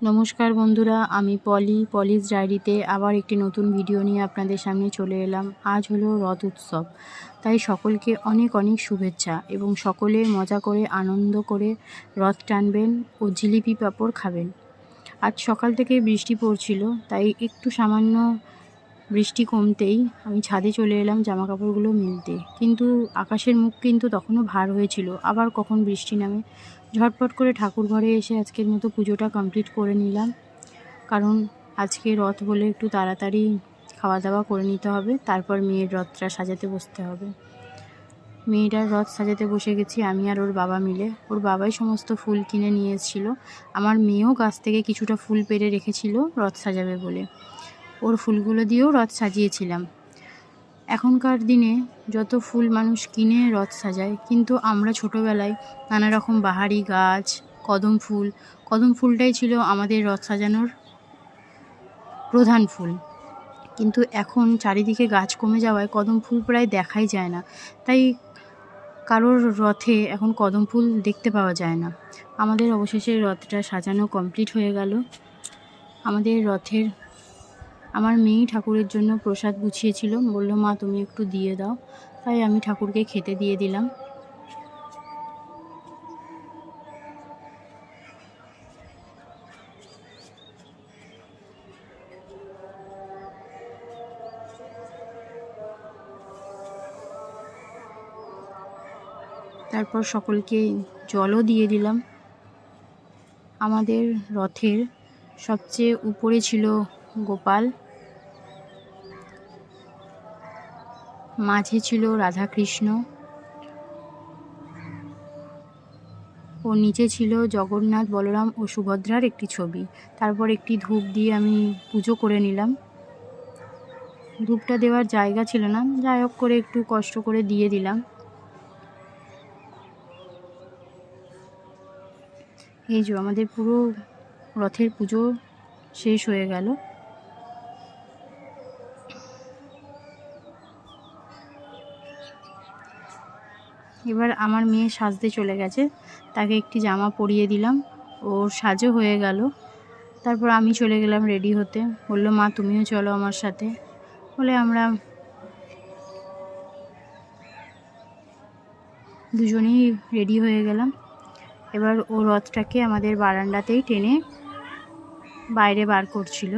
নমস্কার বন্ধুরা, আমি পলিস ডায়েরিতে আবার একটি নতুন ভিডিও নিয়ে আপনাদের সামনে চলে এলাম। আজ হলো রথ উৎসব, তাই সকলকে অনেক অনেক শুভেচ্ছা এবং সকলে মজা করে আনন্দ করে রথ টানবেন ও জিলিপি পাঁপড় খাবেন। আজ সকাল থেকে বৃষ্টি পড়ছিল, তাই একটু সামান্য বৃষ্টি কমতেই আমি ছাদে চলে এলাম জামাকাপড়গুলো মেলতে। কিন্তু আকাশের মুখ কিন্তু তখনও ভার হয়েছিল, আবার কখন বৃষ্টি নামে। ঝটপট করে ঠাকুর ঘরে এসে আজকের মতো পুজোটা কমপ্লিট করে নিলাম, কারণ আজকে রথ বলে একটু তাড়াতাড়ি খাওয়া দাওয়া করে নিতে হবে, তারপর মেয়ের রথটা সাজাতে বসতে হবে। মেয়েটার রথ সাজাতে বসে গেছি আমি আর ওর বাবা মিলে। ওর বাবাই সমস্ত ফুল কিনে নিয়ে এসেছিল, আমার মেয়েও গাছ থেকে কিছুটা ফুল পেড়ে রেখেছিল রথ সাজাবে বলে। ওর ফুলগুলো দিয়েও রথ সাজিয়েছিলাম। এখনকার দিনে যত ফুল মানুষ কিনে রথ সাজায়, কিন্তু আমরা ছোটোবেলায় নানা রকম বাহারি গাছ, কদম ফুলটাই ছিল আমাদের রথ সাজানোর প্রধান ফুল। কিন্তু এখন চারিদিকে গাছ কমে যাওয়ায় কদম ফুল প্রায় দেখাই যায় না, তাই কারোর রথে এখন কদম ফুল দেখতে পাওয়া যায় না। আমাদের অবশেষে রথটা সাজানো কমপ্লিট হয়ে গেল। আমার মেয়ে ঠাকুরের জন্য প্রসাদ গুছিয়েছিল, বলল মা তুমি একটু দিয়ে দাও, তাই আমি ঠাকুরকে খেতে দিয়ে দিলাম। তারপর সকলকে জলও দিয়ে দিলাম। আমাদের রথের সবচেয়ে উপরে ছিল গোপাল, মাঝে ছিল রাধাকৃষ্ণ ও নিচে ছিল জগন্নাথ, বলরাম ও সুভদ্রার একটি ছবি। তারপর একটি ধূপ দিয়ে আমি পুজো করে নিলাম। ধূপটা দেওয়ার জায়গা ছিল না, যাই হোক করে একটু কষ্ট করে দিয়ে দিলাম। এই যে আমাদের পুরো রথের পুজো শেষ হয়ে গেল। এবার আমার মেয়ে সাজতে চলে গেছে, তাকে একটি জামা পরিয়ে দিলাম, ওর সাজও হয়ে গেল। তারপর আমি চলে গেলাম রেডি হতে। বললো মা তুমিও চলো আমার সাথে, বলে আমরা দুজনেই রেডি হয়ে গেলাম। এবার ও রথটাকে আমাদের বারান্দাতেই টেনে বাইরে বার করছিল।